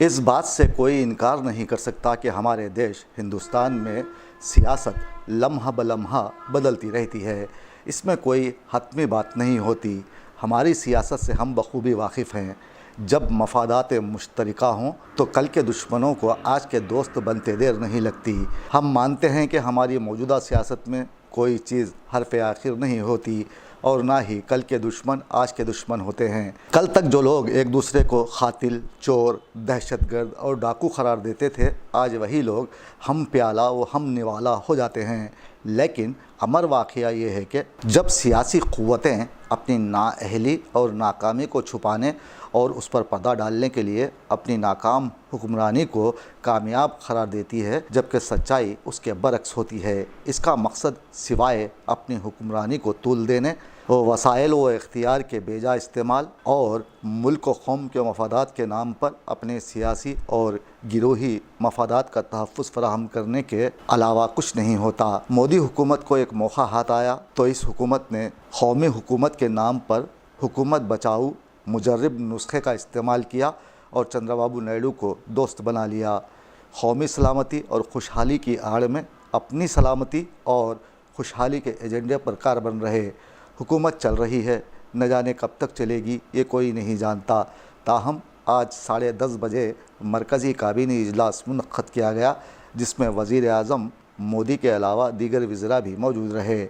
اس بات سے کوئی انکار نہیں کر سکتا کہ ہمارے دیش ہندوستان میں سیاست لمحہ بلمحہ بدلتی رہتی ہے۔ اس میں کوئی حتمی بات نہیں ہوتی۔ ہماری سیاست سے ہم بخوبی واقف ہیں۔ جب مفادات مشترکہ ہوں تو کل کے دشمنوں کو آج کے دوست بنتے دیر نہیں لگتی۔ ہم مانتے ہیں کہ ہماری موجودہ سیاست میں کوئی چیز حرف آخر نہیں ہوتی اور نہ ہی کل کے دشمن آج کے دشمن ہوتے ہیں۔ کل تک جو لوگ ایک دوسرے کو قاتل، چور، دہشت گرد اور ڈاکو قرار دیتے تھے، آج وہی لوگ ہم پیالہ و ہم نوالا ہو جاتے ہیں۔ لیکن امر واقعہ یہ ہے کہ جب سیاسی قوتیں اپنی نااہلی اور ناکامی کو چھپانے اور اس پر پردہ ڈالنے کے لیے اپنی ناکام حکمرانی کو کامیاب قرار دیتی ہے، جبکہ سچائی اس کے برعکس ہوتی ہے۔ اس کا مقصد سوائے اپنی حکمرانی کو طول دینے، وسائل و اختیار کے بے جا استعمال اور ملک و قوم کے مفادات کے نام پر اپنے سیاسی اور گروہی مفادات کا تحفظ فراہم کرنے کے علاوہ کچھ نہیں ہوتا۔ مودی حکومت کو ایک موقع ہاتھ آیا تو اس حکومت نے قومی حکومت کے نام پر حکومت بچاؤ مجرب نسخے کا استعمال کیا اور چندرا بابو نائیڈو کو دوست بنا لیا۔ قومی سلامتی اور خوشحالی کی آڑ میں اپنی سلامتی اور خوشحالی کے ایجنڈے پر کار بن رہے۔ حکومت چل رہی ہے، نہ جانے کب تک چلے گی یہ کوئی نہیں جانتا۔ تاہم آج 10:30 بجے مرکزی کابینی اجلاس منعقد کیا گیا، جس میں وزیر اعظم مودی کے علاوہ دیگر وزراء بھی موجود رہے۔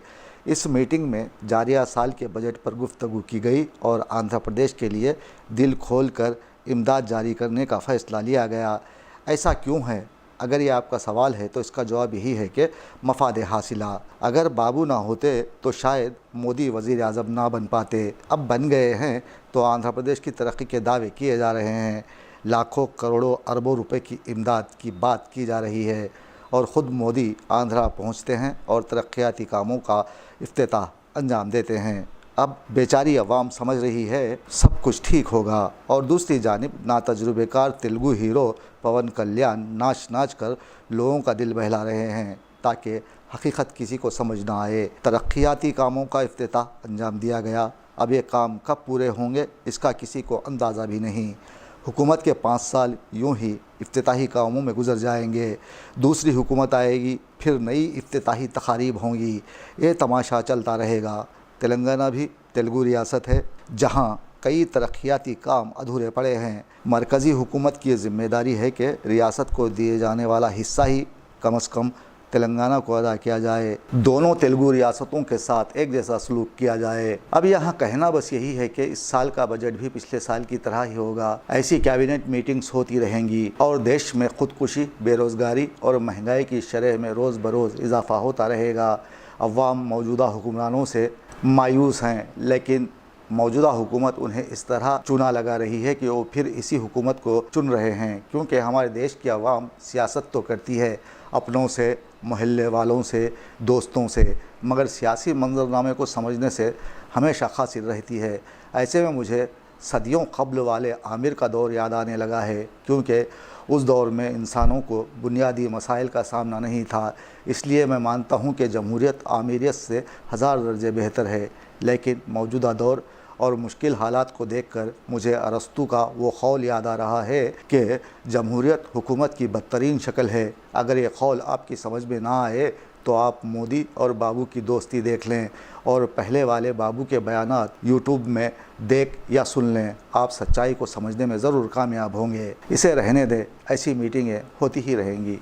اس میٹنگ میں جاریہ سال کے بجٹ پر گفتگو کی گئی اور آندھرا پردیش کے لیے دل کھول کر امداد جاری کرنے کا فیصلہ لیا گیا۔ ایسا کیوں ہے؟ اگر یہ آپ کا سوال ہے تو اس کا جواب یہی ہے کہ مفاد حاصلہ۔ اگر بابو نہ ہوتے تو شاید مودی وزیر اعظم نہ بن پاتے۔ اب بن گئے ہیں تو آندھرا پردیش کی ترقی کے دعوے کیے جا رہے ہیں، لاکھوں کروڑوں اربوں روپے کی امداد کی بات کی جا رہی ہے، اور خود مودی آندھرا پہنچتے ہیں اور ترقیاتی کاموں کا افتتاح انجام دیتے ہیں۔ اب بیچاری عوام سمجھ رہی ہے سب کچھ ٹھیک ہوگا، اور دوسری جانب ناتجربہ کار تیلگو ہیرو پون کلیان ناچ ناچ کر لوگوں کا دل بہلا رہے ہیں تاکہ حقیقت کسی کو سمجھ نہ آئے۔ ترقیاتی کاموں کا افتتاح انجام دیا گیا، اب یہ کام کب پورے ہوں گے اس کا کسی کو اندازہ بھی نہیں۔ حکومت کے 5 سال یوں ہی افتتاحی کاموں میں گزر جائیں گے، دوسری حکومت آئے گی، پھر نئی افتتاحی تقاریب ہوں گی، یہ تماشا چلتا رہے گا۔ تلنگانہ بھی تیلگو ریاست ہے جہاں کئی ترقیاتی کام ادھورے پڑے ہیں۔ مرکزی حکومت کی ذمہ داری ہے کہ ریاست کو دیے جانے والا حصہ ہی کم از کم تلنگانہ کو ادا کیا جائے، دونوں تیلگو ریاستوں کے ساتھ ایک جیسا سلوک کیا جائے۔ اب یہاں کہنا بس یہی ہے کہ اس سال کا بجٹ بھی پچھلے سال کی طرح ہی ہوگا، ایسی کیبنٹ میٹنگز ہوتی رہیں گی اور دیش میں خودکشی، بے روزگاری اور مہنگائی کی شرح میں روز بروز اضافہ ہوتا رہے گا۔ عوام موجودہ حکمرانوں سے مایوس ہیں، لیکن موجودہ حکومت انہیں اس طرح چونا لگا رہی ہے کہ وہ پھر اسی حکومت کو چن رہے ہیں، کیونکہ ہمارے دیش کی عوام سیاست تو کرتی ہے اپنوں سے، محلے والوں سے، دوستوں سے، مگر سیاسی منظرنامے کو سمجھنے سے ہمیشہ قاصر رہتی ہے۔ ایسے میں مجھے صدیوں قبل والے عامر کا دور یاد آنے لگا ہے، کیونکہ اس دور میں انسانوں کو بنیادی مسائل کا سامنا نہیں تھا۔ اس لیے میں مانتا ہوں کہ جمہوریت عامریت سے 1000 درجے بہتر ہے، لیکن موجودہ دور اور مشکل حالات کو دیکھ کر مجھے ارسطو کا وہ قول یاد آ رہا ہے کہ جمہوریت حکومت کی بدترین شکل ہے۔ اگر یہ قول آپ کی سمجھ میں نہ آئے تو آپ مودی اور بابو کی دوستی دیکھ لیں اور پہلے والے بابو کے بیانات یوٹیوب میں دیکھ یا سن لیں، آپ سچائی کو سمجھنے میں ضرور کامیاب ہوں گے۔ اسے رہنے دیں، ایسی میٹنگیں ہوتی ہی رہیں گی۔